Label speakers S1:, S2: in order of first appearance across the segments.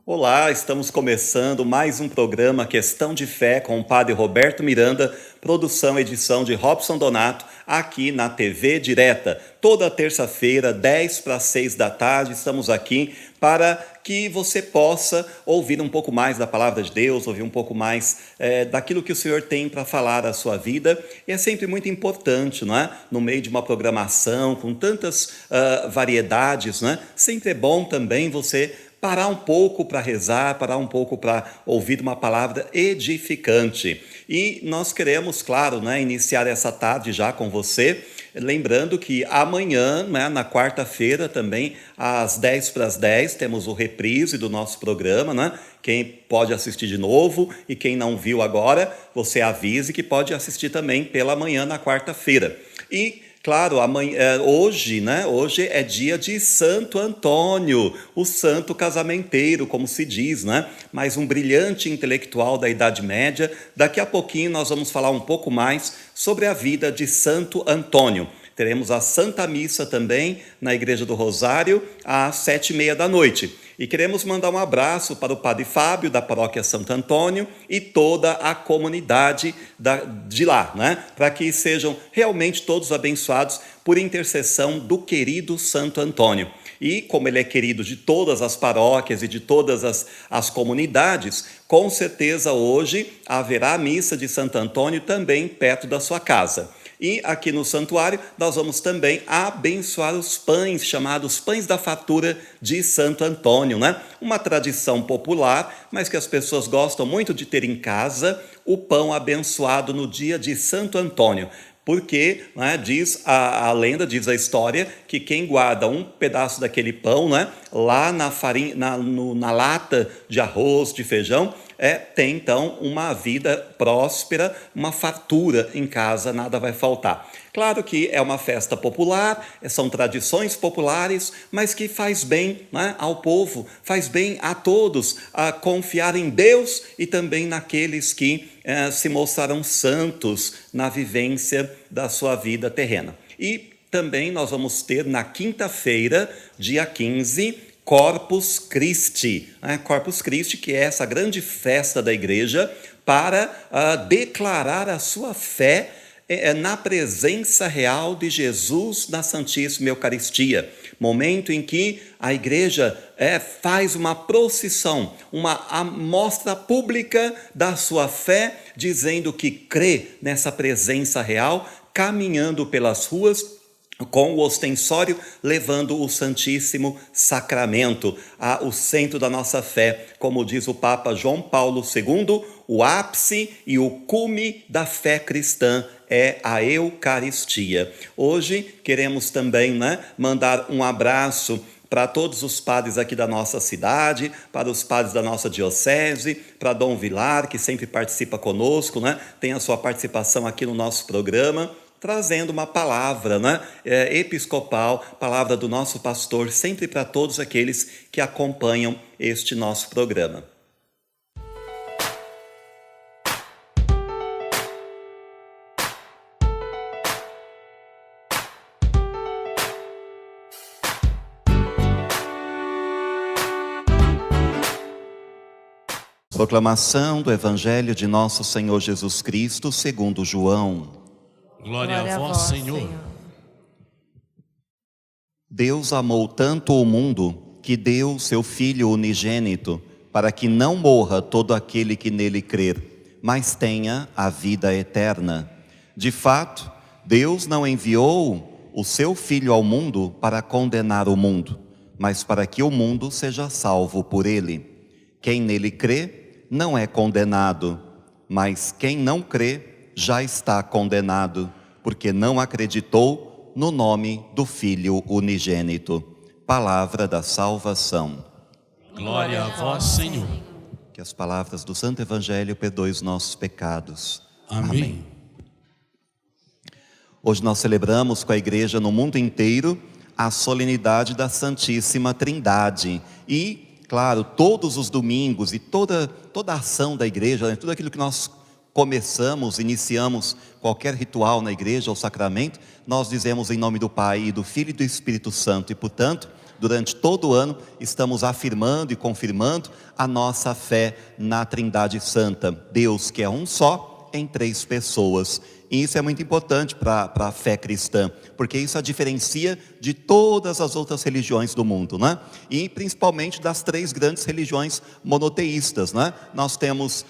S1: Olá, estamos começando mais um programa Questão de Fé com o Padre Roberto Miranda, produção e edição de Robson Donato, aqui na TV Direta. Toda terça-feira, 10 para 6 da tarde, estamos aqui para que você possa ouvir um pouco mais da Palavra de Deus, ouvir um pouco mais daquilo que o Senhor tem para falar à sua vida. E é sempre muito importante, não é? No meio de uma programação com tantas variedades, não é? Sempre é bom também você parar um pouco para rezar, parar um pouco para ouvir uma palavra edificante. E nós queremos, claro, né, iniciar essa tarde já com você, lembrando que amanhã, né, na quarta-feira também, às 10 para as 10, temos o reprise do nosso programa, né? Quem pode assistir de novo e quem não viu agora, você avise que pode assistir também pela manhã na quarta-feira. E claro, hoje, né? Hoje é dia de Santo Antônio, o santo casamenteiro, como se diz, né? Mas um brilhante intelectual da Idade Média. Daqui a pouquinho nós vamos falar um pouco mais sobre a vida de Santo Antônio. Teremos a Santa Missa também na Igreja do Rosário às 7h30 da noite. E queremos mandar um abraço para o Padre Fábio, da Paróquia Santo Antônio, e toda a comunidade de lá, né? Para que sejam realmente todos abençoados por intercessão do querido Santo Antônio. E como ele é querido de todas as paróquias e de todas as comunidades, com certeza hoje haverá a missa de Santo Antônio também perto da sua casa. E aqui no santuário nós vamos também abençoar os pães, chamados pães da fartura de Santo Antônio, né? Uma tradição popular, mas que as pessoas gostam muito de ter em casa, o pão abençoado no dia de Santo Antônio. Porque, né, diz a lenda, diz a história, que quem guarda um pedaço daquele pão, né, lá na farinha, na lata de arroz, de feijão, tem então uma vida próspera, uma fartura em casa, nada vai faltar. Claro que é uma festa popular, são tradições populares, mas que faz bem, né, ao povo, faz bem a todos a confiar em Deus e também naqueles que se mostrarão santos na vivência da sua vida terrena. E também nós vamos ter na quinta-feira, dia 15, Corpus Christi. Corpus Christi, que é essa grande festa da igreja para declarar a sua fé na presença real de Jesus na Santíssima Eucaristia. Momento em que a igreja faz uma procissão, uma mostra pública da sua fé, dizendo que crê nessa presença real, caminhando pelas ruas com o ostensório, levando o Santíssimo Sacramento ao centro da nossa fé. Como diz o Papa João Paulo II, o ápice e o cume da fé cristã é a Eucaristia. Hoje queremos também, né, mandar um abraço para todos os padres aqui da nossa cidade, para os padres da nossa diocese, para Dom Vilar, que sempre participa conosco, né, tem a sua participação aqui no nosso programa, trazendo uma palavra, né, episcopal, palavra do nosso pastor, sempre para todos aqueles que acompanham este nosso programa. Proclamação do Evangelho de nosso Senhor Jesus Cristo, segundo João.
S2: Glória a vós, Senhor.
S1: Deus amou tanto o mundo que deu seu Filho unigênito, para que não morra todo aquele que nele crer, mas tenha a vida eterna. De fato, Deus não enviou o seu Filho ao mundo para condenar o mundo, mas para que o mundo seja salvo por ele. Quem nele crê não é condenado, mas quem não crê já está condenado, porque não acreditou no nome do Filho unigênito. Palavra da salvação.
S2: Glória a vós, Senhor.
S1: Que as palavras do Santo Evangelho perdoem os nossos pecados.
S2: Amém.
S1: Hoje nós celebramos com a igreja no mundo inteiro a solenidade da Santíssima Trindade. E, claro, todos os domingos e toda a ação da igreja, tudo aquilo que nós começamos, iniciamos qualquer ritual na igreja ou sacramento, nós dizemos em nome do Pai, e do Filho e do Espírito Santo. E, portanto, durante todo o ano, estamos afirmando e confirmando a nossa fé na Trindade Santa. Deus que é um só, em 3 pessoas. E isso é muito importante para a fé cristã, porque isso a diferencia de todas as outras religiões do mundo, né? E principalmente das 3 grandes religiões monoteístas, né? Nós temos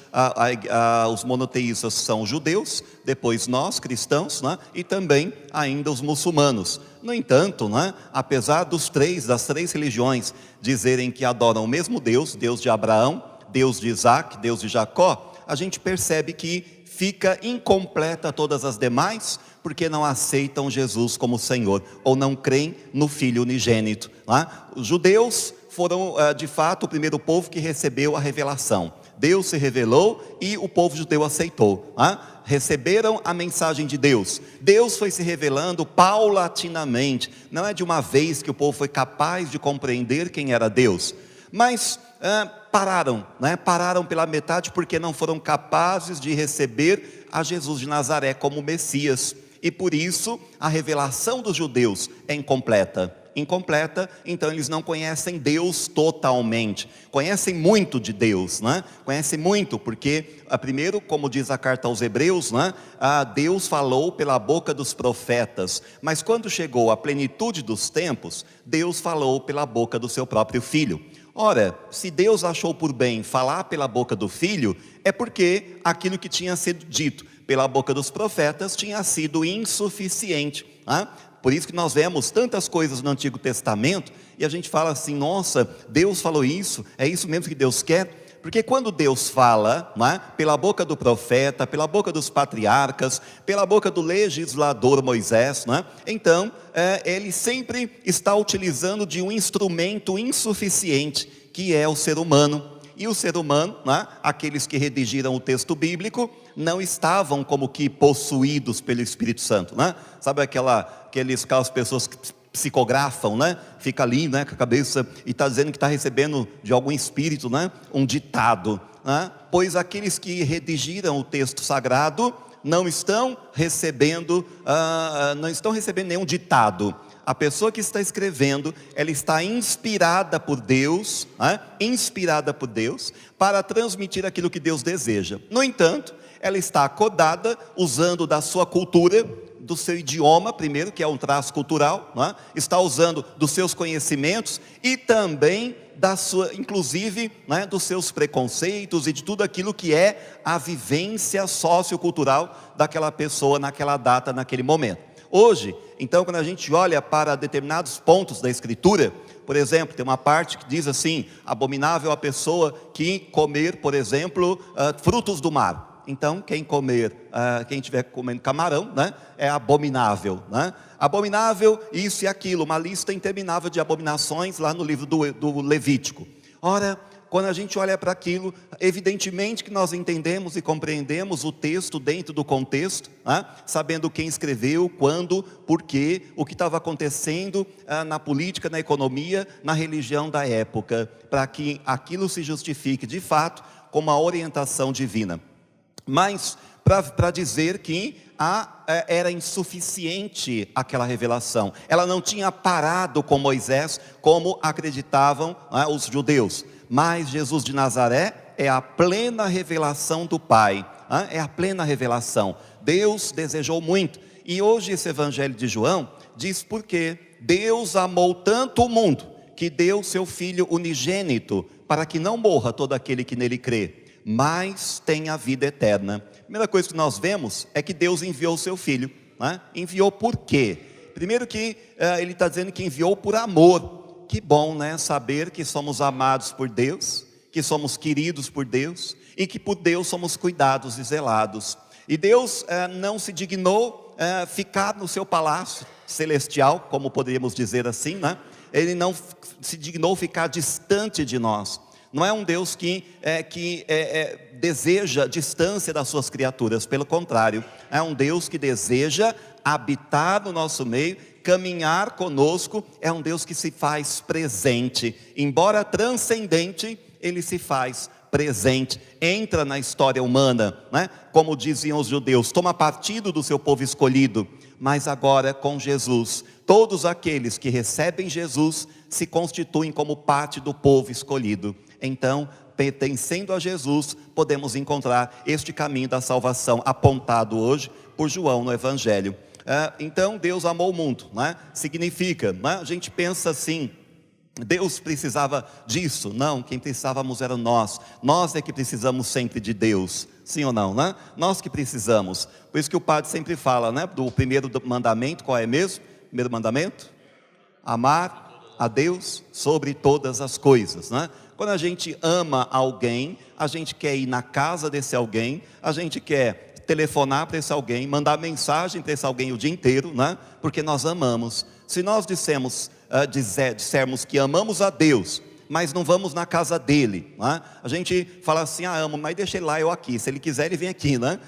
S1: os monoteístas são os judeus, depois nós cristãos, né? E também ainda os muçulmanos. No entanto, né? Apesar das 3 religiões dizerem que adoram o mesmo Deus, Deus de Abraão, Deus de Isaac, Deus de Jacó, a gente percebe que fica incompleta todas as demais, porque não aceitam Jesus como Senhor, ou não creem no Filho unigênito. Os judeus foram, de fato, o primeiro povo que recebeu a revelação. Deus se revelou e o povo judeu aceitou. Receberam a mensagem de Deus. Deus foi se revelando paulatinamente. Não é de uma vez que o povo foi capaz de compreender quem era Deus. Mas pararam pela metade porque não foram capazes de receber a Jesus de Nazaré como Messias. E por isso a revelação dos judeus é incompleta, então eles não conhecem Deus totalmente, conhecem muito de Deus, né? Conhecem muito, porque primeiro, como diz a carta aos Hebreus, né? Deus falou pela boca dos profetas, mas quando chegou a plenitude dos tempos, Deus falou pela boca do seu próprio Filho. Ora, se Deus achou por bem falar pela boca do Filho, é porque aquilo que tinha sido dito pela boca dos profetas tinha sido insuficiente. Por isso que nós vemos tantas coisas no Antigo Testamento, e a gente fala assim, nossa, Deus falou isso, é isso mesmo que Deus quer? Porque quando Deus fala, pela boca do profeta, pela boca dos patriarcas, pela boca do legislador Moisés, então ele sempre está utilizando de um instrumento insuficiente, que é o ser humano. E o ser humano, aqueles que redigiram o texto bíblico, não estavam como que possuídos pelo Espírito Santo. Sabe aquelas pessoas que psicografam, fica ali, com a cabeça, e está dizendo que está recebendo de algum espírito, um ditado, pois aqueles que redigiram o texto sagrado não estão recebendo nenhum ditado. A pessoa que está escrevendo, ela está inspirada por Deus, para transmitir aquilo que Deus deseja. No entanto, ela está acodada, usando da sua cultura, do seu idioma primeiro, que é um traço cultural, está usando dos seus conhecimentos e também inclusive dos seus preconceitos e de tudo aquilo que é a vivência sociocultural daquela pessoa naquela data, naquele momento. Hoje, então, quando a gente olha para determinados pontos da Escritura, por exemplo, tem uma parte que diz assim, abominável a pessoa que comer, por exemplo, frutos do mar. Então, quem estiver comendo camarão, é abominável, abominável isso e aquilo, uma lista interminável de abominações lá no livro do Levítico. Ora, quando a gente olha para aquilo, evidentemente que nós entendemos e compreendemos o texto dentro do contexto, sabendo quem escreveu, quando, porquê, o que estava acontecendo na política, na economia, na religião da época, para que aquilo se justifique de fato como uma orientação divina. Mas para dizer que era insuficiente aquela revelação, ela não tinha parado com Moisés como acreditavam os judeus. Mas Jesus de Nazaré é a plena revelação do Pai, é a plena revelação. Deus desejou muito, e hoje esse evangelho de João diz porque Deus amou tanto o mundo, que deu seu Filho unigênito, para que não morra todo aquele que nele crê, mas tenha a vida eterna. A primeira coisa que nós vemos é que Deus enviou o seu Filho. Enviou por quê? Primeiro que ele está dizendo que enviou por amor. Que bom, saber que somos amados por Deus, que somos queridos por Deus, e que por Deus somos cuidados e zelados. E Deus não se dignou ficar no seu palácio celestial, como poderíamos dizer assim, Ele não se dignou ficar distante de nós. Não é um Deus que deseja distância das suas criaturas, pelo contrário, é um Deus que deseja habitar no nosso meio, caminhar conosco, é um Deus que se faz presente, embora transcendente, Ele se faz presente, entra na história humana, como diziam os judeus, toma partido do seu povo escolhido, mas agora com Jesus, todos aqueles que recebem Jesus, se constituem como parte do povo escolhido. Então, pertencendo a Jesus, podemos encontrar este caminho da salvação apontado hoje por João no Evangelho. Então, Deus amou o mundo, né? Significa, né? A gente pensa assim, Deus precisava disso? Não, quem precisávamos era nós. Nós é que precisamos sempre de Deus. Sim ou não, né? Nós que precisamos. Por isso que o padre sempre fala, né? Do primeiro mandamento, qual é mesmo? Primeiro mandamento? Amar a Deus sobre todas as coisas, né? Quando a gente ama alguém, a gente quer ir na casa desse alguém, a gente quer telefonar para esse alguém, mandar mensagem para esse alguém o dia inteiro, né? Porque nós amamos. Se nós dissermos que amamos a Deus, mas não vamos na casa dele, né? A gente fala assim, amo, mas deixa ele lá, eu aqui, se ele quiser ele vem aqui, né?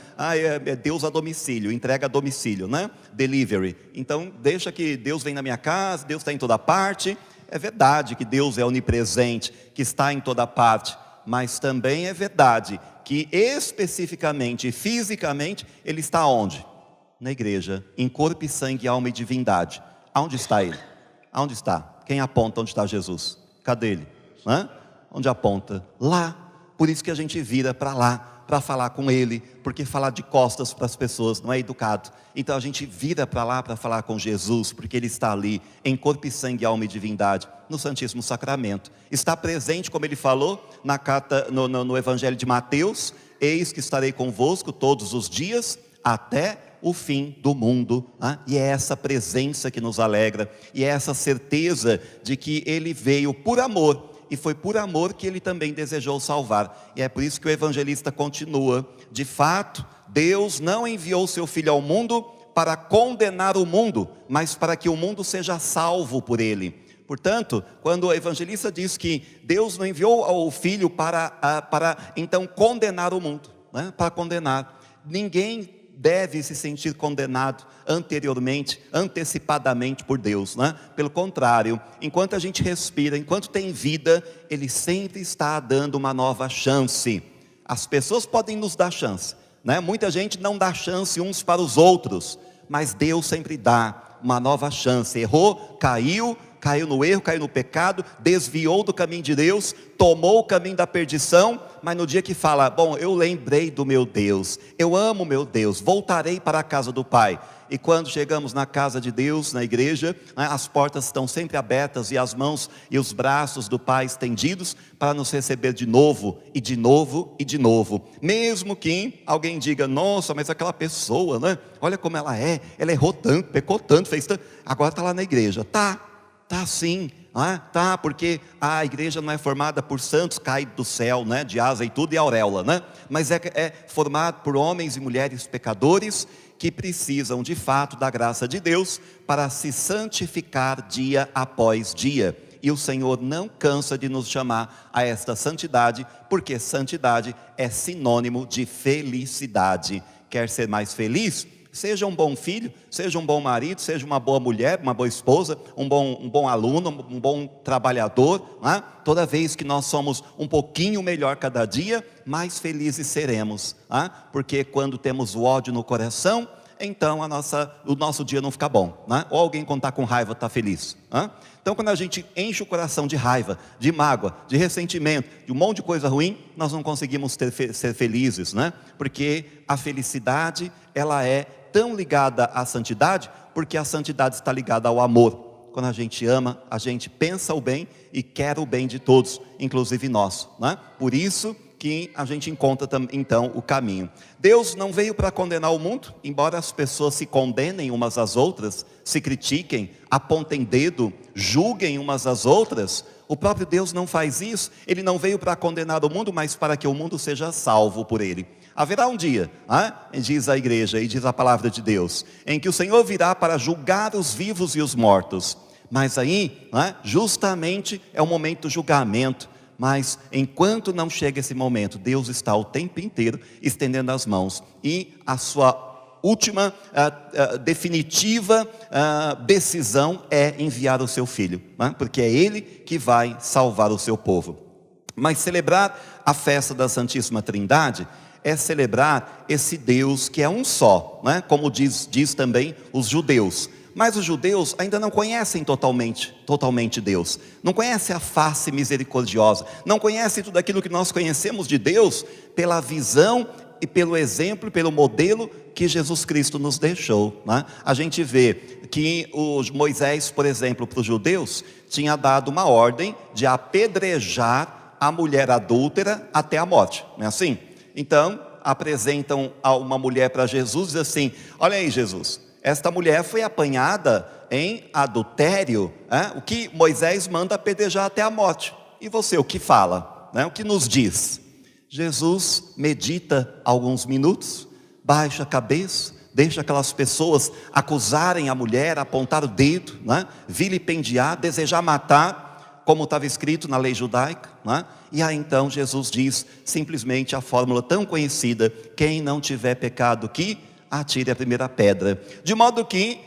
S1: É Deus a domicílio, entrega a domicílio, né? Delivery. Então deixa que Deus vem na minha casa, Deus está em toda parte. É verdade que Deus é onipresente, que está em toda parte, mas também é verdade que especificamente, fisicamente, Ele está onde? Na igreja, em corpo e sangue, alma e divindade. Aonde está Ele? Aonde está? Quem aponta onde está Jesus? Cadê Ele? Onde aponta? Lá. Por isso que a gente vira para lá, para falar com Ele, porque falar de costas para as pessoas não é educado. Então a gente vira para lá para falar com Jesus, porque Ele está ali, em corpo e sangue, alma e divindade, no Santíssimo Sacramento. Está presente, como Ele falou, na carta, no Evangelho de Mateus: eis que estarei convosco todos os dias, até o fim do mundo. E é essa presença que nos alegra, e é essa certeza de que Ele veio por amor, e foi por amor que Ele também desejou salvar. E é por isso que o evangelista continua: de fato, Deus não enviou seu Filho ao mundo para condenar o mundo, mas para que o mundo seja salvo por Ele. Portanto, quando o evangelista diz que Deus não enviou o Filho para então condenar o mundo, né? Para condenar, ninguém deve se sentir condenado anteriormente, antecipadamente por Deus, né? Pelo contrário, enquanto a gente respira, enquanto tem vida, Ele sempre está dando uma nova chance. As pessoas podem nos dar chance, né? Muita gente não dá chance uns para os outros, mas Deus sempre dá uma nova chance. Errou, caiu no erro, caiu no pecado, desviou do caminho de Deus, tomou o caminho da perdição, mas no dia que fala, bom, eu lembrei do meu Deus, eu amo meu Deus, voltarei para a casa do Pai. E quando chegamos na casa de Deus, na igreja, né, as portas estão sempre abertas, e as mãos e os braços do Pai estendidos, para nos receber de novo, e de novo, e de novo. Mesmo que alguém diga, nossa, mas aquela pessoa, né, olha como ela errou tanto, pecou tanto, fez tanto, agora está lá na igreja. Tá sim, tá, porque a igreja não é formada por santos caídos do céu, né, de asa e tudo, e auréola, né? Mas é formado por homens e mulheres pecadores, que precisam de fato da graça de Deus, para se santificar dia após dia. E o Senhor não cansa de nos chamar a esta santidade, porque santidade é sinônimo de felicidade. Quer ser mais feliz? Seja um bom filho, seja um bom marido, seja uma boa mulher, uma boa esposa, um bom aluno, um bom trabalhador, né? Toda vez que nós somos um pouquinho melhor cada dia, mais felizes seremos, né? Porque quando temos o ódio no coração, então o nosso dia não fica bom, né? Ou alguém quando está com raiva está feliz, né? Então quando a gente enche o coração de raiva, de mágoa, de ressentimento, de um monte de coisa ruim, nós não conseguimos ser felizes, né? Porque a felicidade, ela é tão ligada à santidade, porque a santidade está ligada ao amor. Quando a gente ama, a gente pensa o bem e quer o bem de todos, inclusive nós, né? Por isso que a gente encontra então o caminho. Deus não veio para condenar o mundo, embora as pessoas se condenem umas às outras, se critiquem, apontem dedo, julguem umas às outras. O próprio Deus não faz isso. Ele não veio para condenar o mundo, mas para que o mundo seja salvo por Ele. Haverá um dia, diz a igreja e diz a palavra de Deus, em que o Senhor virá para julgar os vivos e os mortos. Mas aí, justamente é o momento do julgamento. Mas enquanto não chega esse momento, Deus está o tempo inteiro estendendo as mãos. E a sua última, definitiva decisão é enviar o seu Filho, porque é Ele que vai salvar o seu povo. Mas celebrar a festa da Santíssima Trindade é celebrar esse Deus que é um só, né? Como diz também os judeus. Mas os judeus ainda não conhecem totalmente Deus. Não conhecem a face misericordiosa. Não conhecem tudo aquilo que nós conhecemos de Deus pela visão e pelo exemplo, pelo modelo que Jesus Cristo nos deixou, né? A gente vê que Moisés, por exemplo, para os judeus, tinha dado uma ordem de apedrejar a mulher adúltera até a morte, não é assim? Então, apresentam uma mulher para Jesus e dizem assim: olha aí, Jesus, esta mulher foi apanhada em adultério, o que Moisés manda apedrejar até a morte. E você, o que fala? O que nos diz? Jesus medita alguns minutos, baixa a cabeça, deixa aquelas pessoas acusarem a mulher, apontar o dedo, vilipendiar, desejar matar, como estava escrito na lei judaica, E aí então Jesus diz simplesmente a fórmula tão conhecida: quem não tiver pecado que atire a primeira pedra. De modo que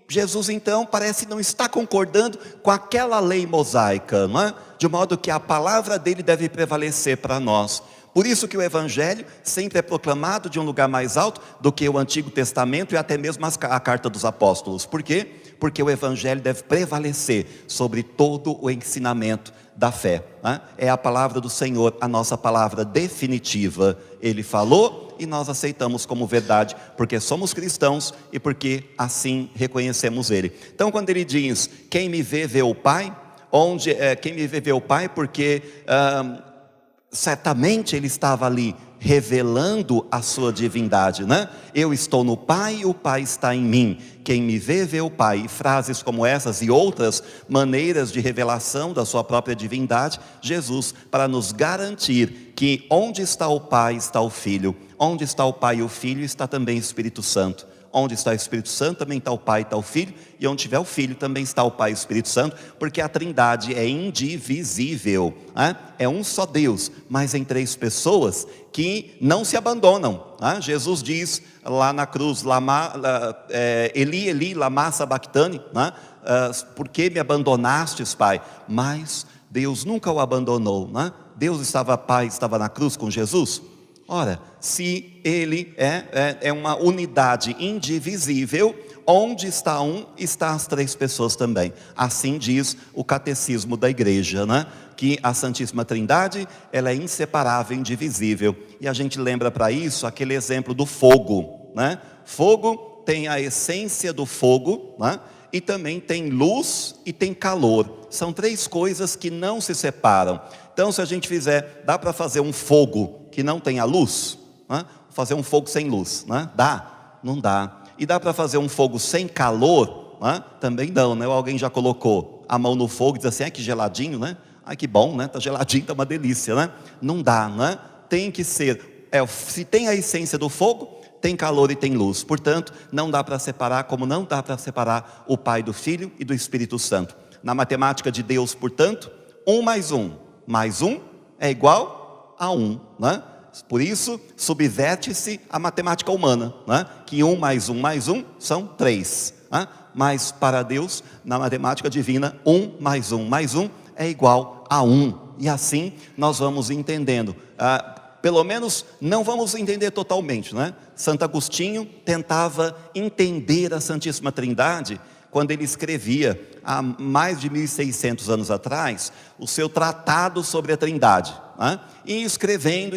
S1: Jesus então parece não estar concordando com aquela lei mosaica, De modo que a palavra dele deve prevalecer para nós. Por isso que o Evangelho sempre é proclamado de um lugar mais alto do que o Antigo Testamento e até mesmo a Carta dos Apóstolos. Por quê? Porque o Evangelho deve prevalecer sobre todo o ensinamento da fé. É a palavra do Senhor, a nossa palavra definitiva. Ele falou e nós aceitamos como verdade, porque somos cristãos e porque assim reconhecemos Ele. Então, quando Ele diz: quem me vê, vê o Pai, quem me vê, vê o Pai, porque certamente Ele estava ali revelando a sua divindade, Eu estou no Pai e o Pai está em mim. Quem me vê, vê o Pai. E frases como essas e outras maneiras de revelação da sua própria divindade, Jesus, para nos garantir que onde está o Pai está o Filho, onde está o Pai e o Filho está também o Espírito Santo. Onde está o Espírito Santo também está o Pai e está o Filho, e onde tiver o Filho também está o Pai e o Espírito Santo, porque a Trindade é indivisível, É um só Deus, mas em três pessoas que não se abandonam. Jesus diz lá na cruz: Eli, Eli, lama sabachthani, por que me abandonastes, Pai? Mas Deus nunca o abandonou, Deus Pai estava na cruz com Jesus. Ora, se Ele é uma unidade indivisível, onde está um, está as três pessoas também. Assim diz o catecismo da igreja, que a Santíssima Trindade, ela é inseparável, indivisível. E a gente lembra para isso aquele exemplo do fogo, Fogo tem a essência do fogo, e também tem luz e tem calor. São três coisas que não se separam. Então, se a gente dá para fazer um fogo que não tenha luz? Fazer um fogo sem luz, Dá? Não dá. E dá para fazer um fogo sem calor? Também não, Alguém já colocou a mão no fogo e diz assim: que geladinho, Ai, que bom, Tá geladinho, tá uma delícia, Não dá, Tem que ser, se tem a essência do fogo, tem calor e tem luz. Portanto, não dá para separar, como não dá para separar o Pai do Filho e do Espírito Santo. Na matemática de Deus, portanto, 1 mais 1 é igual a 1, Por isso, subverte-se a matemática humana, que 1 mais 1 são 3, Mas para Deus, na matemática divina, 1 mais 1 é igual a 1. E assim nós vamos entendendo. Pelo menos não vamos entender totalmente, Santo Agostinho tentava entender a Santíssima Trindade quando ele escrevia, há mais de 1600 anos atrás, o seu tratado sobre a Trindade, E escrevendo,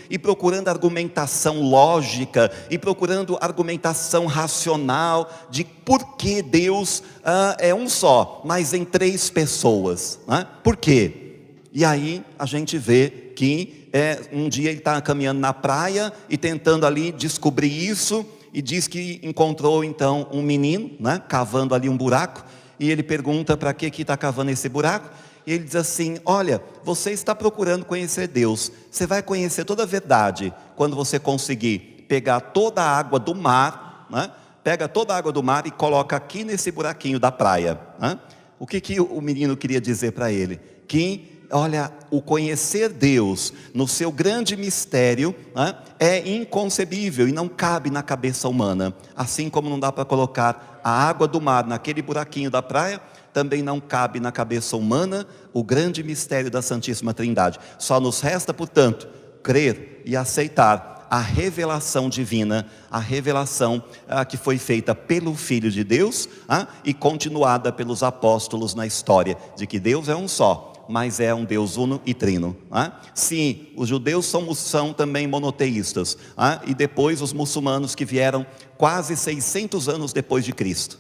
S1: e procurando argumentação lógica, e procurando argumentação racional, de por que Deus é um só, mas em três pessoas, Por quê? E aí a gente vê que um dia ele está caminhando na praia, e tentando ali descobrir isso, e diz que encontrou então um menino, cavando ali um buraco, e ele pergunta: para que está cavando esse buraco? E ele diz assim: olha, você está procurando conhecer Deus, você vai conhecer toda a verdade quando você conseguir pegar toda a água do mar, pega toda a água do mar e coloca aqui nesse buraquinho da praia. O que o menino queria dizer para ele? Que, olha, o conhecer Deus no seu grande mistério é inconcebível e não cabe na cabeça humana. Assim como não dá para colocar a água do mar naquele buraquinho da praia, também não cabe na cabeça humana o grande mistério da Santíssima Trindade. Só nos resta, portanto, crer e aceitar a revelação divina, a revelação que foi feita pelo Filho de Deus e continuada pelos apóstolos na história, de que Deus é um só, mas é um Deus uno e trino. Sim, os judeus são também monoteístas, e depois os muçulmanos que vieram quase 600 anos depois de Cristo,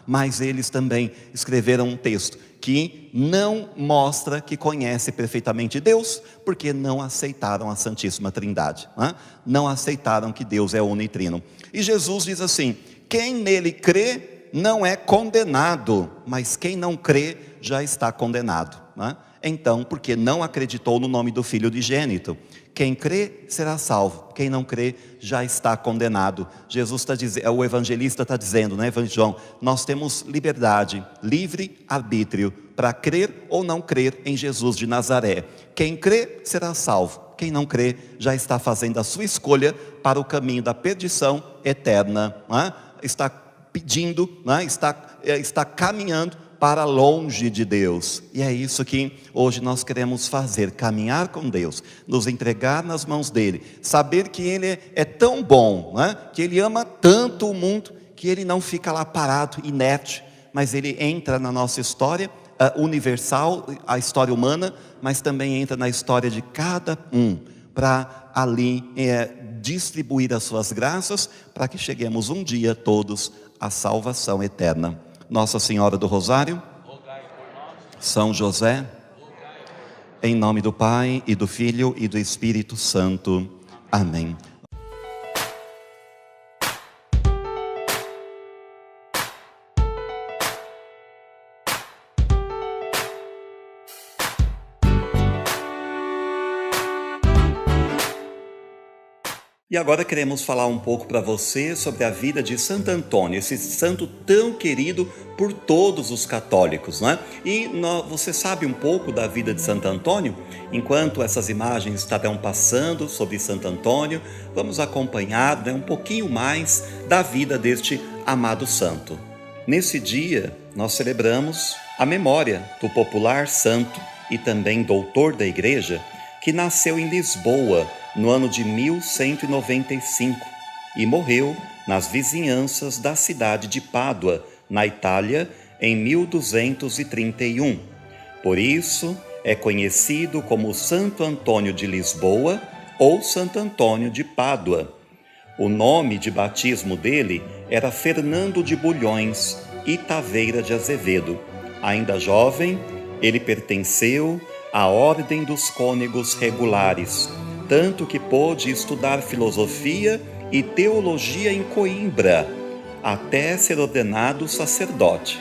S1: mas eles também escreveram um texto que não mostra que conhece perfeitamente Deus, porque não aceitaram a Santíssima Trindade, não aceitaram que Deus é uno e trino. E Jesus diz assim: quem nele crê não é condenado, mas quem não crê já está condenado. Então, porque não acreditou no nome do Filho unigênito. Quem crê será salvo, quem não crê já está condenado. Jesus está dizendo, o evangelista está dizendo, né, Evangelho João, nós temos liberdade, livre arbítrio, para crer ou não crer em Jesus de Nazaré. Quem crê será salvo, quem não crê já está fazendo a sua escolha para o caminho da perdição eterna, está pedindo, está caminhando para longe de Deus. E é isso que hoje nós queremos fazer, caminhar com Deus, nos entregar nas mãos dele, saber que ele é tão bom, que ele ama tanto o mundo, que ele não fica lá parado, inerte, mas ele entra na nossa história universal, a história humana, mas também entra na história de cada um, para ali distribuir as suas graças, para que cheguemos um dia todos à salvação eterna. Nossa Senhora do Rosário, São José, em nome do Pai, e do Filho, e do Espírito Santo. Amém. E agora queremos falar um pouco para você sobre a vida de Santo Antônio, esse santo tão querido por todos os católicos, não é? E você sabe um pouco da vida de Santo Antônio? Enquanto essas imagens estarão passando sobre Santo Antônio, vamos acompanhar um pouquinho mais da vida deste amado santo. Nesse dia, nós celebramos a memória do popular santo e também doutor da Igreja, que nasceu em Lisboa, no ano de 1195, e morreu nas vizinhanças da cidade de Pádua, na Itália, em 1231. Por isso, é conhecido como Santo Antônio de Lisboa ou Santo Antônio de Pádua. O nome de batismo dele era Fernando de Bulhões e Taveira de Azevedo. Ainda jovem, ele pertenceu à Ordem dos Cônegos Regulares, tanto que pôde estudar filosofia e teologia em Coimbra, até ser ordenado sacerdote.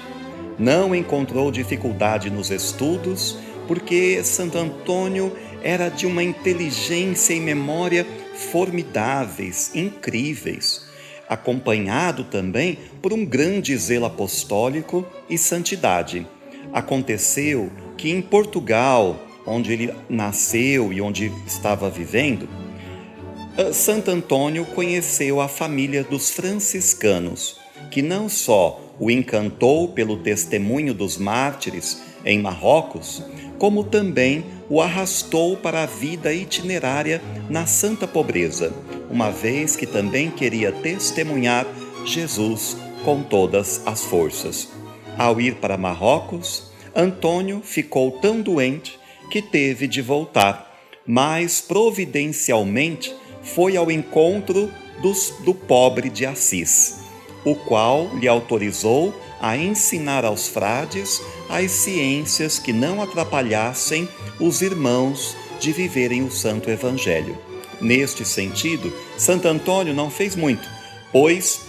S1: Não encontrou dificuldade nos estudos, porque Santo Antônio era de uma inteligência e memória formidáveis, incríveis, acompanhado também por um grande zelo apostólico e santidade. Aconteceu que em Portugal, onde ele nasceu e onde estava vivendo, Santo Antônio conheceu a família dos franciscanos, que não só o encantou pelo testemunho dos mártires em Marrocos, como também o arrastou para a vida itinerária na santa pobreza, uma vez que também queria testemunhar Jesus com todas as forças. Ao ir para Marrocos, Antônio ficou tão doente que teve de voltar, mas providencialmente foi ao encontro do pobre de Assis, o qual lhe autorizou a ensinar aos frades as ciências que não atrapalhassem os irmãos de viverem o Santo Evangelho. Neste sentido, Santo Antônio não fez muito, pois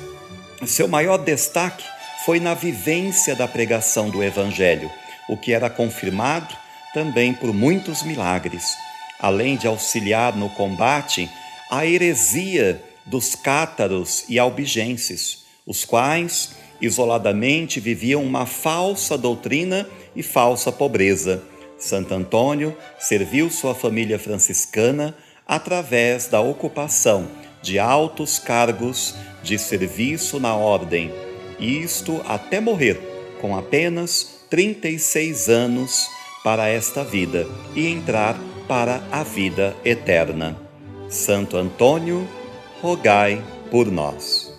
S1: seu maior destaque foi na vivência da pregação do Evangelho, o que era confirmado também por muitos milagres, além de auxiliar no combate à heresia dos cátaros e albigenses, os quais isoladamente viviam uma falsa doutrina e falsa pobreza. Santo Antônio serviu sua família franciscana através da ocupação de altos cargos de serviço na ordem, isto até morrer, com apenas 36 anos para esta vida e entrar para a vida eterna. Santo Antônio, rogai por nós.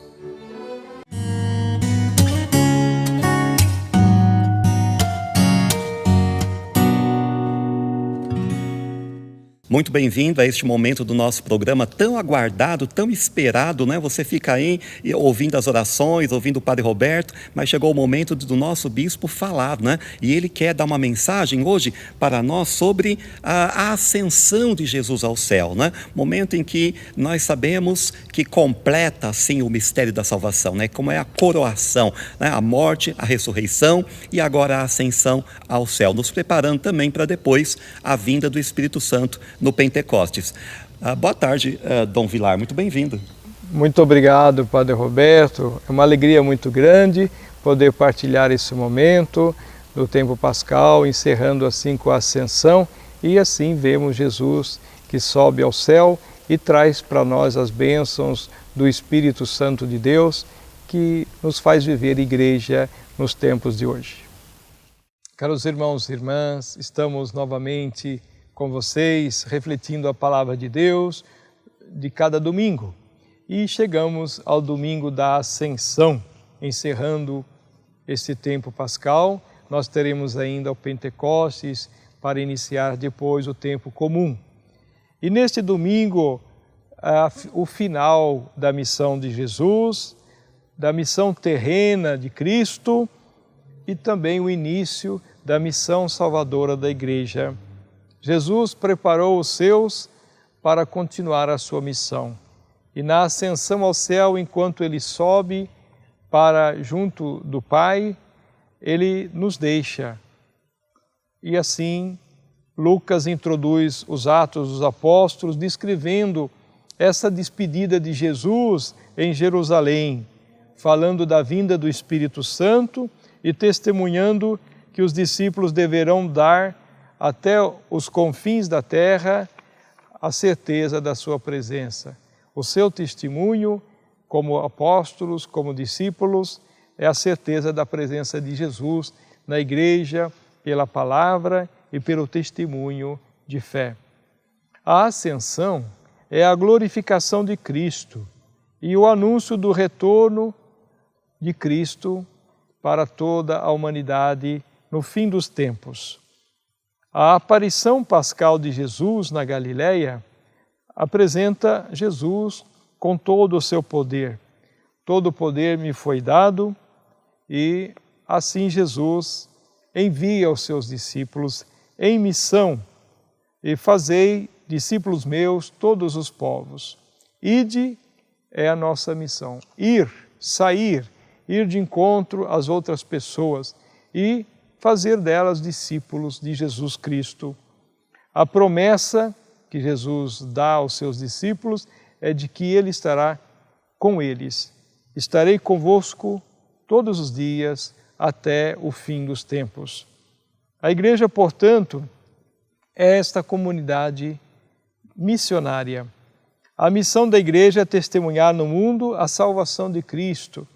S1: Muito bem-vindo a este momento do nosso programa tão aguardado, tão esperado, né? Você fica aí ouvindo as orações, ouvindo o Padre Roberto, mas chegou o momento do nosso bispo falar, né? E ele quer dar uma mensagem hoje para nós sobre a ascensão de Jesus ao céu, né? Momento em que nós sabemos que completa, assim, o mistério da salvação, né? Como é a coroação, né? A morte, a ressurreição e agora a ascensão ao céu, nos preparando também para depois a vinda do Espírito Santo no Pentecostes. Boa tarde, Dom Vilar, muito bem-vindo.
S3: Muito obrigado, Padre Roberto. É uma alegria muito grande poder partilhar esse momento do tempo pascal, encerrando assim com a ascensão, e assim vemos Jesus que sobe ao céu e traz para nós as bênçãos do Espírito Santo de Deus, que nos faz viver igreja nos tempos de hoje. Caros irmãos e irmãs, estamos novamente com vocês, refletindo a palavra de Deus de cada domingo. E chegamos ao domingo da Ascensão, encerrando esse tempo pascal. Nós teremos ainda o Pentecostes para iniciar depois o tempo comum. E neste domingo, o final da missão de Jesus, da missão terrena de Cristo e também o início da missão salvadora da Igreja. Jesus preparou os seus para continuar a sua missão. E na ascensão ao céu, enquanto ele sobe para junto do Pai, ele nos deixa. E assim, Lucas introduz os Atos dos Apóstolos, descrevendo essa despedida de Jesus em Jerusalém, falando da vinda do Espírito Santo e testemunhando que os discípulos deverão dar até os confins da terra a certeza da sua presença. O seu testemunho, como apóstolos, como discípulos, é a certeza da presença de Jesus na igreja, pela palavra e pelo testemunho de fé. A ascensão é a glorificação de Cristo e o anúncio do retorno de Cristo para toda a humanidade no fim dos tempos. A aparição pascal de Jesus na Galileia apresenta Jesus com todo o seu poder. Todo o poder me foi dado e assim Jesus envia os seus discípulos em missão e fazei discípulos meus todos os povos. Ide é a nossa missão. Ir, sair, ir de encontro às outras pessoas e fazer delas discípulos de Jesus Cristo. A promessa que Jesus dá aos seus discípulos é de que Ele estará com eles. Estarei convosco todos os dias até o fim dos tempos. A igreja, portanto, é esta comunidade missionária. A missão da igreja é testemunhar no mundo a salvação de Cristo,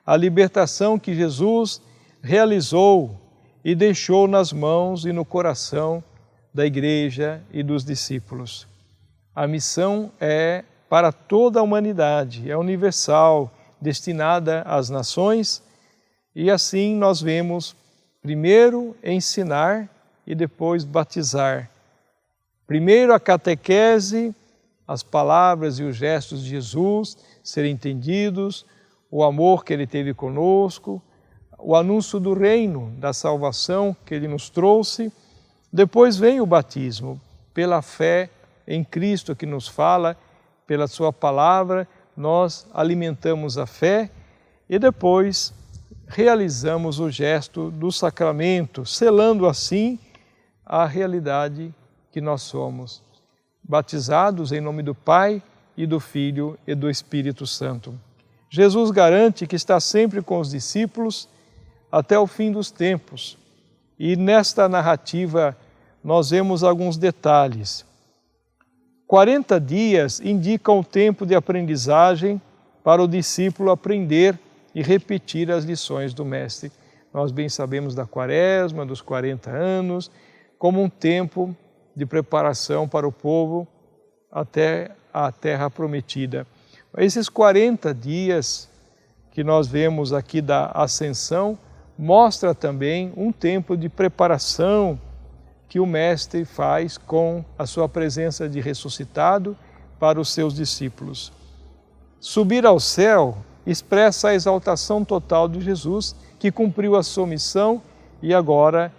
S3: a libertação que Jesus realizou e deixou nas mãos e no coração da igreja e dos discípulos. A missão é para toda a humanidade, é universal, destinada às nações, e assim nós vemos primeiro ensinar e depois batizar. Primeiro a catequese, as palavras e os gestos de Jesus serem entendidos, o amor que Ele teve conosco, o anúncio do reino, da salvação que Ele nos trouxe. Depois vem o batismo, pela fé em Cristo que nos fala, pela sua palavra, nós alimentamos a fé e depois realizamos o gesto do sacramento, selando assim a realidade que nós somos, batizados em nome do Pai e do Filho e do Espírito Santo. Jesus garante que está sempre com os discípulos até o fim dos tempos. E nesta narrativa nós vemos alguns detalhes. 40 dias indicam o tempo de aprendizagem para o discípulo aprender e repetir as lições do Mestre. Nós bem sabemos da Quaresma, dos 40 anos, como um tempo de preparação para o povo até à terra prometida. Esses 40 dias que nós vemos aqui da ascensão mostra também um tempo de preparação que o Mestre faz com a sua presença de ressuscitado para os seus discípulos. Subir ao céu expressa a exaltação total de Jesus, que cumpriu a sua missão e agora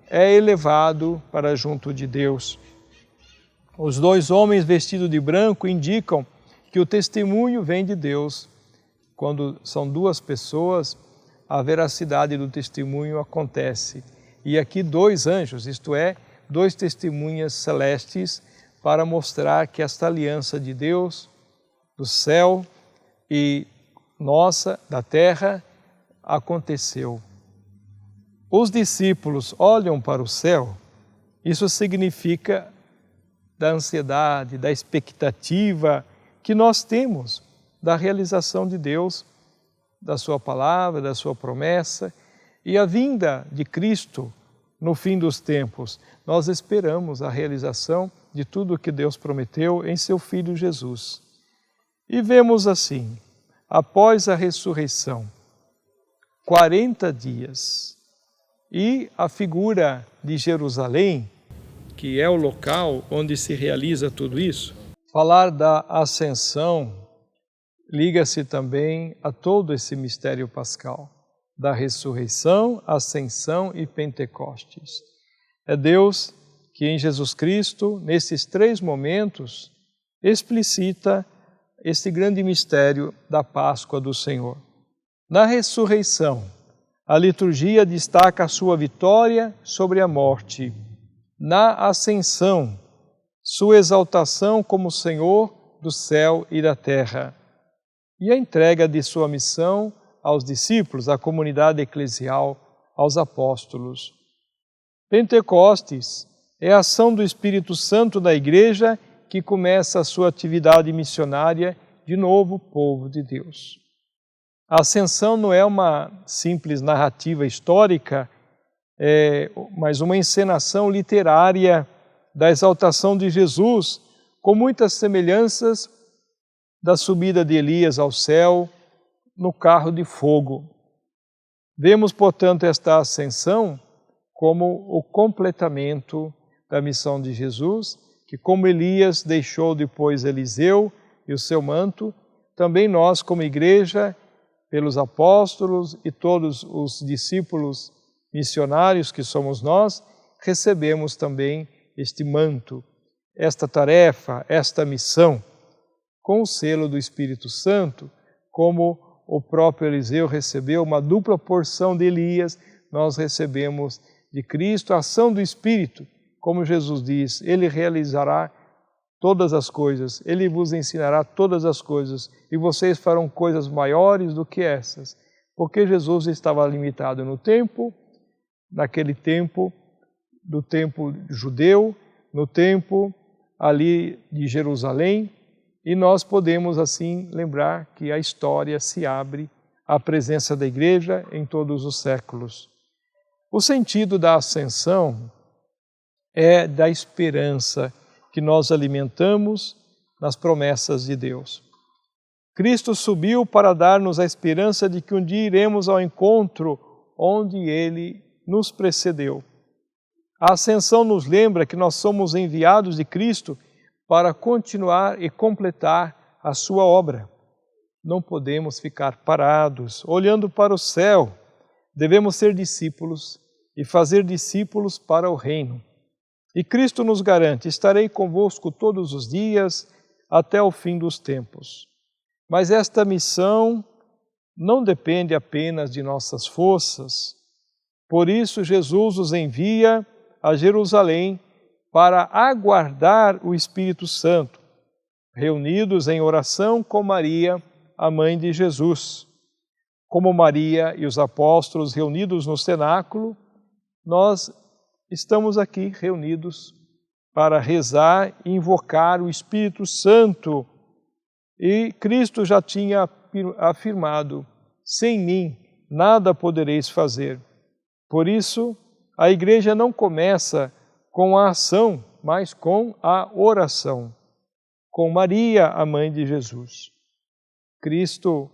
S3: é elevado para junto de Deus. Os dois homens vestidos de branco indicam que o testemunho vem de Deus. Quando são duas pessoas, a veracidade do testemunho acontece. E aqui dois anjos, isto é, dois testemunhas celestes, para mostrar que esta aliança de Deus, do céu e nossa, da terra, aconteceu. Os discípulos olham para o céu, isso significa da ansiedade, da expectativa que nós temos da realização de Deus, da sua palavra, da sua promessa e a vinda de Cristo no fim dos tempos. Nós esperamos a realização de tudo o que Deus prometeu em seu Filho Jesus. E vemos assim, após a ressurreição, 40 dias, e a figura de Jerusalém, que é o local onde se realiza tudo isso. Falar da ascensão liga-se também a todo esse mistério pascal, da ressurreição, ascensão e Pentecostes. É Deus que em Jesus Cristo, nesses três momentos, explicita este grande mistério da Páscoa do Senhor. Na ressurreição, a liturgia destaca a sua vitória sobre a morte. Na ascensão, sua exaltação como Senhor do céu e da terra. E a entrega de sua missão aos discípulos, à comunidade eclesial, aos apóstolos. Pentecostes é a ação do Espírito Santo na Igreja que começa a sua atividade missionária de novo povo de Deus. A ascensão não é uma simples narrativa histórica, mas uma encenação literária da exaltação de Jesus, com muitas semelhanças da subida de Elias ao céu no carro de fogo. Vemos, portanto, esta ascensão como o completamento da missão de Jesus, que como Elias deixou depois Eliseu e o seu manto, também nós, como igreja, pelos apóstolos e todos os discípulos missionários que somos nós, recebemos também este manto, esta tarefa, esta missão, com o selo do Espírito Santo, como o próprio Eliseu recebeu uma dupla porção de Elias, nós recebemos de Cristo a ação do Espírito, como Jesus diz, Ele realizará todas as coisas, Ele vos ensinará todas as coisas, e vocês farão coisas maiores do que essas, porque Jesus estava limitado no tempo, naquele tempo, do tempo judeu, no tempo ali de Jerusalém, e nós podemos assim lembrar que a história se abre à presença da Igreja em todos os séculos. O sentido da ascensão é da esperança que nós alimentamos nas promessas de Deus. Cristo subiu para dar-nos a esperança de que um dia iremos ao encontro onde Ele nos precedeu. A ascensão nos lembra que nós somos enviados de Cristo para continuar e completar a sua obra. Não podemos ficar parados, olhando para o céu. Devemos ser discípulos e fazer discípulos para o reino. E Cristo nos garante, estarei convosco todos os dias até o fim dos tempos. Mas esta missão não depende apenas de nossas forças. Por isso Jesus os envia a Jerusalém para aguardar o Espírito Santo, reunidos em oração com Maria, a mãe de Jesus. Como Maria e os apóstolos reunidos no cenáculo, nós estamos aqui reunidos para rezar e invocar o Espírito Santo. E Cristo já tinha afirmado, sem mim nada podereis fazer. Por isso, a Igreja não começa com a ação, mas com a oração. com Maria, a mãe de Jesus. Cristo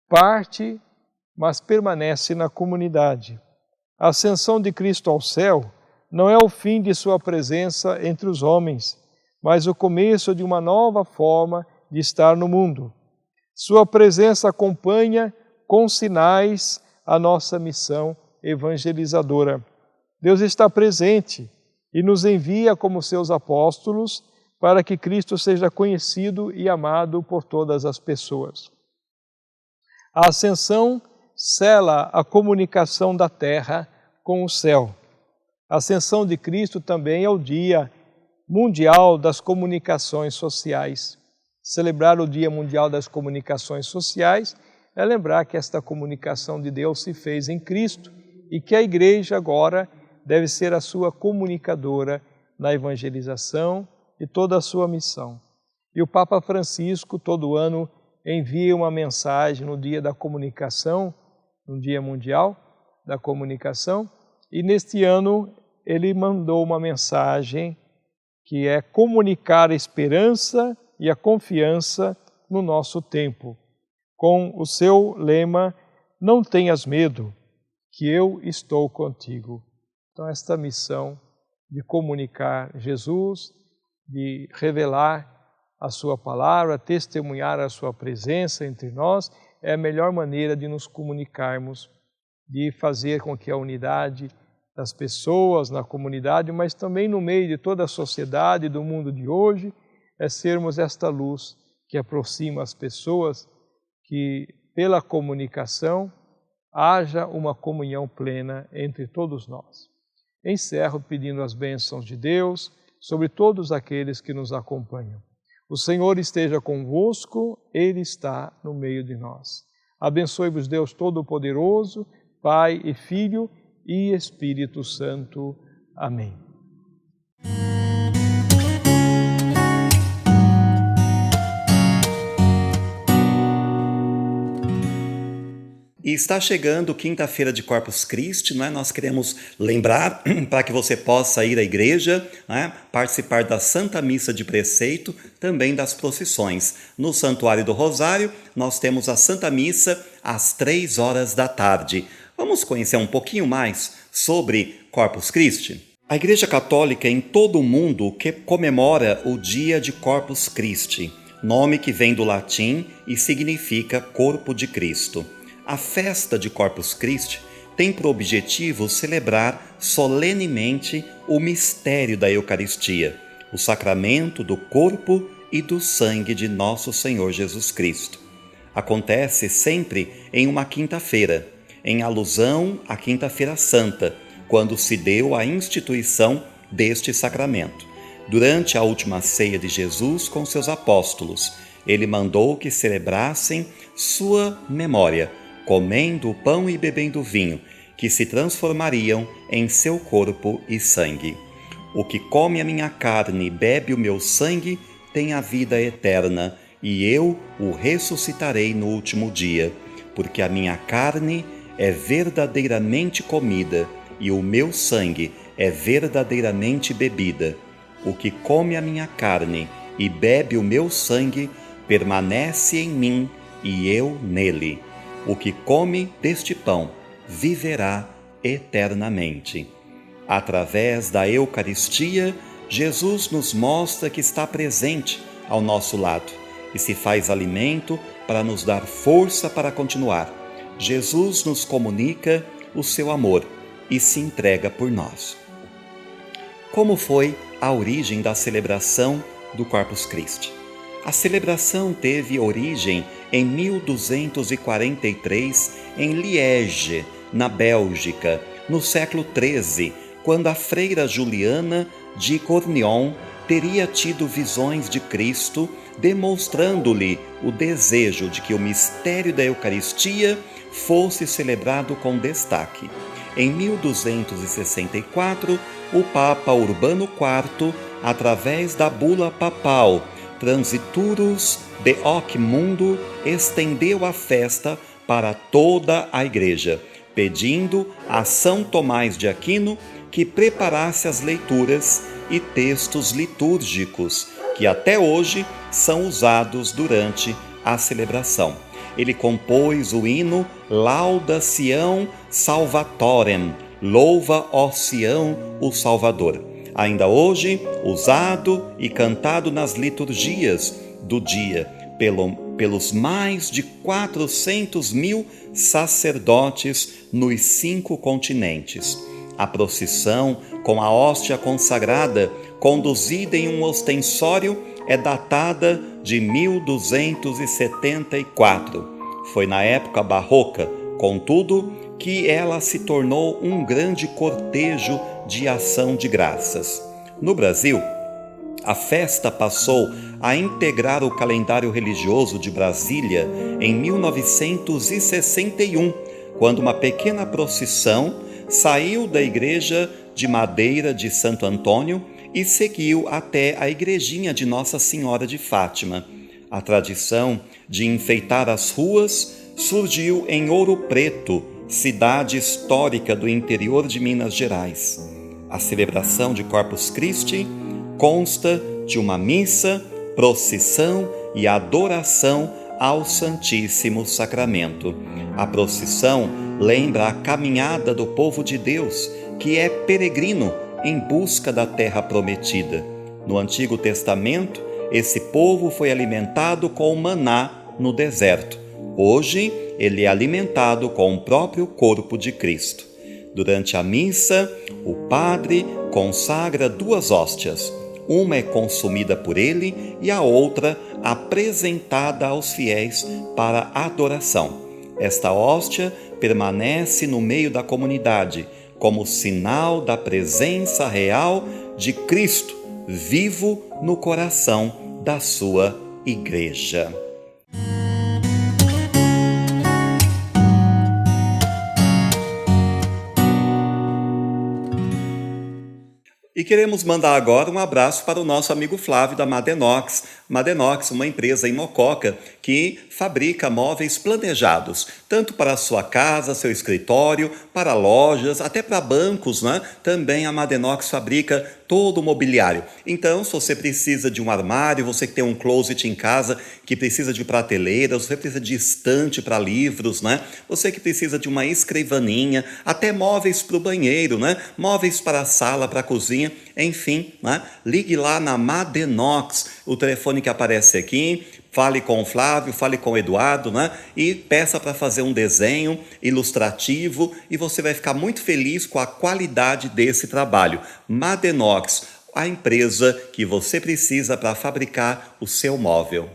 S3: parte, mas permanece na comunidade. A ascensão de Cristo ao céu não é o fim de sua presença entre os homens, mas o começo de uma nova forma de estar no mundo. Sua presença acompanha com sinais a nossa missão evangelizadora. Deus está presente e nos envia como seus apóstolos para que Cristo seja conhecido e amado por todas as pessoas. A ascensão sela a comunicação da terra com o céu. A ascensão de Cristo também é o Dia Mundial das Comunicações Sociais. Celebrar o Dia Mundial das Comunicações Sociais é lembrar que esta comunicação de Deus se fez em Cristo e que a Igreja agora deve ser a sua comunicadora na evangelização e toda a sua missão. E o Papa Francisco, todo ano, envia uma mensagem no Dia da Comunicação, no Dia Mundial da Comunicação, e neste ano ele mandou uma mensagem que é comunicar a esperança e a confiança no nosso tempo, com o seu lema, não tenhas medo, que eu estou contigo. Então esta missão de comunicar Jesus, de revelar a sua palavra, testemunhar a sua presença entre nós, é a melhor maneira de nos comunicarmos, de fazer com que a unidade das pessoas na comunidade, mas também no meio de toda a sociedade, do mundo de hoje, é sermos esta luz que aproxima as pessoas, que pela comunicação haja uma comunhão plena entre todos nós. Encerro pedindo as bênçãos de Deus sobre todos aqueles que nos acompanham. O Senhor esteja convosco, Ele está no meio de nós. Abençoe-vos Deus Todo-Poderoso, Pai e Filho e Espírito Santo. Amém.
S1: E está chegando quinta-feira de Corpus Christi, não é? Nós queremos lembrar para que você possa ir à igreja, né? Participar da Santa Missa de Preceito, também das procissões. No Santuário do Rosário, nós temos a Santa Missa às 15h. Vamos conhecer um pouquinho mais sobre Corpus Christi? A Igreja Católica em todo o mundo que comemora o dia de Corpus Christi, nome que vem do latim e significa Corpo de Cristo. A festa de Corpus Christi tem por objetivo celebrar solenemente o mistério da Eucaristia, o sacramento do corpo e do sangue de nosso Senhor Jesus Cristo. Acontece sempre em uma quinta-feira, em alusão à Quinta-feira Santa, quando se deu a instituição deste sacramento. Durante a última ceia de Jesus com seus apóstolos, ele mandou que celebrassem sua memória, comendo o pão e bebendo o vinho, que se transformariam em seu corpo e sangue. O que come a minha carne e bebe o meu sangue tem a vida eterna, e eu o ressuscitarei no último dia, porque a minha carne é verdadeiramente comida, e o meu sangue é verdadeiramente bebida. O que come a minha carne e bebe o meu sangue permanece em mim, e eu nele. O que come deste pão viverá eternamente. Através da Eucaristia, Jesus nos mostra que está presente ao nosso lado e se faz alimento para nos dar força para continuar. Jesus nos comunica o seu amor e se entrega por nós. Como foi a origem da celebração do Corpus Christi? A celebração teve origem em 1243 em Liege, na Bélgica, no século XIII, quando a freira Juliana de Cornion teria tido visões de Cristo, demonstrando-lhe o desejo de que o mistério da Eucaristia fosse celebrado com destaque. Em 1264, o Papa Urbano IV, através da bula papal Transiturus de hoc mundo, estendeu a festa para toda a Igreja, pedindo a São Tomás de Aquino que preparasse as leituras e textos litúrgicos que até hoje são usados durante a celebração. Ele compôs o hino Lauda Sião Salvatorem, louva, ó Sião, o Salvador. Ainda hoje, usado e cantado nas liturgias do dia pelos mais de 400 mil sacerdotes nos 5 continentes. A procissão com a hóstia consagrada, conduzida em um ostensório, é datada de 1274. Foi na época barroca, contudo, que ela se tornou um grande cortejo de ação de graças. No Brasil, a festa passou a integrar o calendário religioso de Brasília em 1961, quando uma pequena procissão saiu da igreja de madeira de Santo Antônio e seguiu até a igrejinha de Nossa Senhora de Fátima. A tradição de enfeitar as ruas surgiu em Ouro Preto, cidade histórica do interior de Minas Gerais. A celebração de Corpus Christi consta de uma missa, procissão e adoração ao Santíssimo Sacramento. A procissão lembra a caminhada do povo de Deus, que é peregrino em busca da terra prometida. No Antigo Testamento, esse povo foi alimentado com o maná no deserto. Hoje, ele é alimentado com o próprio corpo de Cristo. Durante a missa, o padre consagra 2 hóstias. Uma é consumida por ele e a outra apresentada aos fiéis para adoração. Esta hóstia permanece no meio da comunidade como sinal da presença real de Cristo, vivo no coração da sua igreja. E queremos mandar agora um abraço para o nosso amigo Flávio da Madenox. Madenox, uma empresa em Mococa que fabrica móveis planejados, tanto para a sua casa, seu escritório, para lojas, até para bancos, né? Também a Madenox fabrica todo o mobiliário. Então, se você precisa de um armário, você que tem um closet em casa, que precisa de prateleira, você precisa de estante para livros, né? Você que precisa de uma escrivaninha, até móveis para o banheiro, né? Móveis para a sala, para a cozinha, enfim, né? Ligue lá na Madenox, o telefone que aparece aqui, fale com o Flávio, fale com o Eduardo, né? E peça para fazer um desenho ilustrativo e você vai ficar muito feliz com a qualidade desse trabalho. Madenox, a empresa que você precisa para fabricar o seu móvel.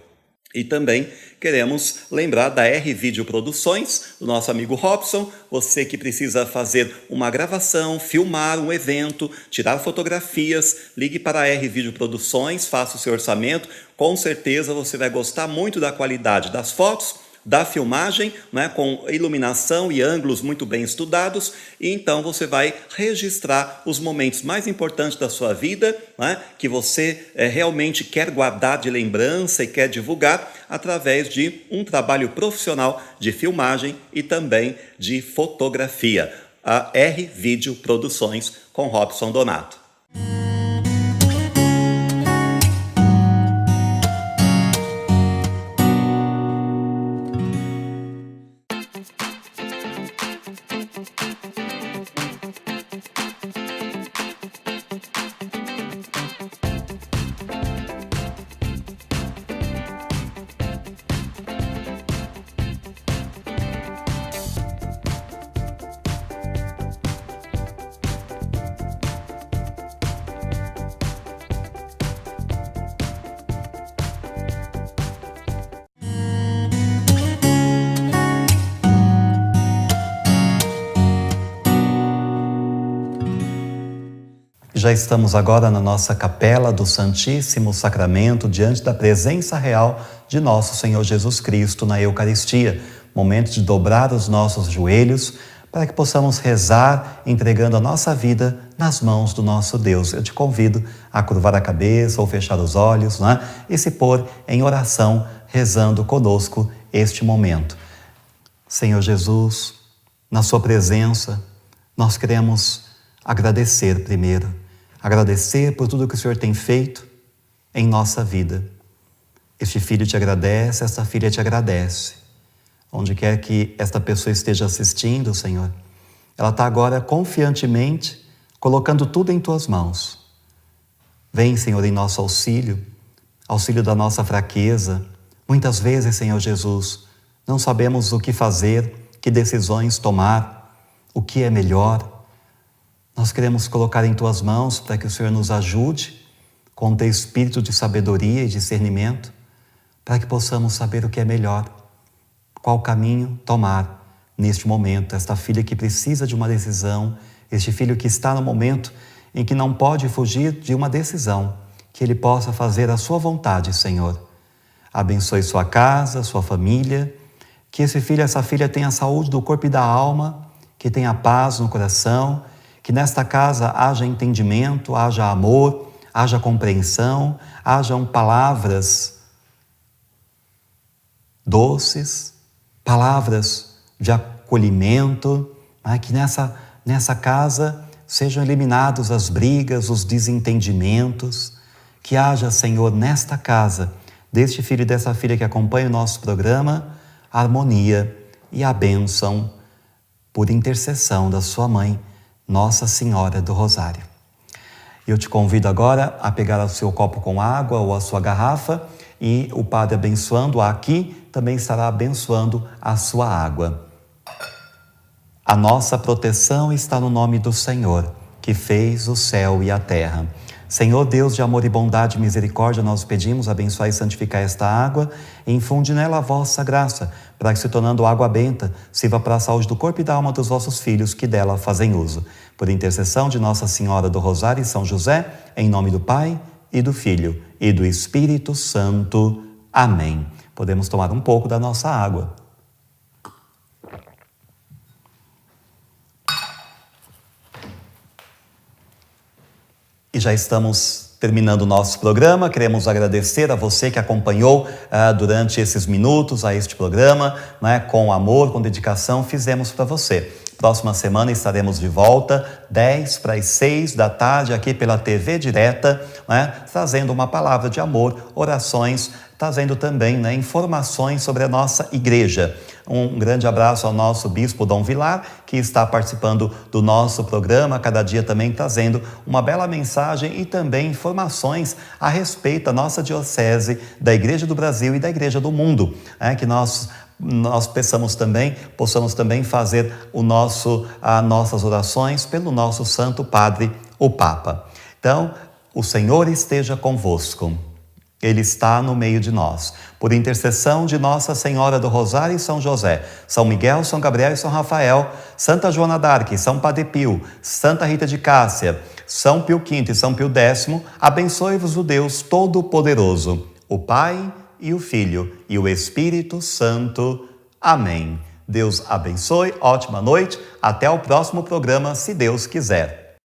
S1: E também queremos lembrar da R-Video Produções, do nosso amigo Robson. Você que precisa fazer uma gravação, filmar um evento, tirar fotografias, ligue para a R-Video Produções, faça o seu orçamento. Com certeza você vai gostar muito da qualidade das fotos, da filmagem, né, com iluminação e ângulos muito bem estudados, e então você vai registrar os momentos mais importantes da sua vida, né, que você realmente quer guardar de lembrança e quer divulgar através de um trabalho profissional de filmagem e também de fotografia. A R-Video Produções com Robson Donato. Já estamos agora na nossa capela do Santíssimo Sacramento, diante da presença real de nosso Senhor Jesus Cristo na Eucaristia. Momento de dobrar os nossos joelhos para que possamos rezar, entregando a nossa vida nas mãos do nosso Deus. Eu te convido a curvar a cabeça ou fechar os olhos, né? E se pôr em oração, rezando conosco este momento. Senhor Jesus, na sua presença, nós queremos agradecer primeiro. Agradecer por tudo que o Senhor tem feito em nossa vida. Este filho te agradece, esta filha te agradece. Onde quer que esta pessoa esteja assistindo, Senhor, ela está agora confiantemente colocando tudo em tuas mãos. Vem, Senhor, em nosso auxílio, auxílio da nossa fraqueza. Muitas vezes, Senhor Jesus, não sabemos o que fazer, que decisões tomar, o que é melhor. Nós queremos colocar em tuas mãos para que o Senhor nos ajude com o teu espírito de sabedoria e discernimento, para que possamos saber o que é melhor, qual caminho tomar neste momento. Esta filha que precisa de uma decisão, este filho que está no momento em que não pode fugir de uma decisão, que ele possa fazer a sua vontade, Senhor. Abençoe sua casa, sua família, que esse filho, essa filha tenha a saúde do corpo e da alma, que tenha paz no coração, que nesta casa haja entendimento, haja amor, haja compreensão, hajam palavras doces, palavras de acolhimento, que nessa casa sejam eliminados as brigas, os desentendimentos, que haja, Senhor, nesta casa, deste filho e dessa filha que acompanha o nosso programa, a harmonia e a bênção por intercessão da sua mãe, Nossa Senhora do Rosário. Eu te convido agora a pegar o seu copo com água ou a sua garrafa e o Padre abençoando aqui também estará abençoando a sua água. A nossa proteção está no nome do Senhor, que fez o céu e a terra. Senhor Deus de amor e bondade e misericórdia, nós pedimos, abençoar e santificar esta água e infunde nela a vossa graça, para que, se tornando água benta, sirva para a saúde do corpo e da alma dos vossos filhos que dela fazem uso. Por intercessão de Nossa Senhora do Rosário e São José, em nome do Pai e do Filho e do Espírito Santo. Amém. Podemos tomar um pouco da nossa água. E já estamos terminando o nosso programa. Queremos agradecer a você que acompanhou durante esses minutos a este programa, com amor, com dedicação, fizemos para você. Próxima semana estaremos de volta, 5:50 da tarde, aqui pela TV Direta, trazendo uma palavra de amor, orações, trazendo também informações sobre a nossa igreja. Um grande abraço ao nosso bispo Dom Vilar, que está participando do nosso programa, cada dia também trazendo uma bela mensagem e também informações a respeito da nossa diocese, da Igreja do Brasil e da Igreja do Mundo, que nós possamos também fazer as nossas orações pelo nosso Santo Padre, o Papa. Então, o Senhor esteja convosco. Ele está no meio de nós. Por intercessão de Nossa Senhora do Rosário e São José, São Miguel, São Gabriel e São Rafael, Santa Joana d'Arc, São Padre Pio, Santa Rita de Cássia, São Pio V e São Pio X, abençoe-vos o Deus Todo-Poderoso, o Pai e o Filho e o Espírito Santo. Amém. Deus abençoe, ótima noite, até o próximo programa, se Deus quiser.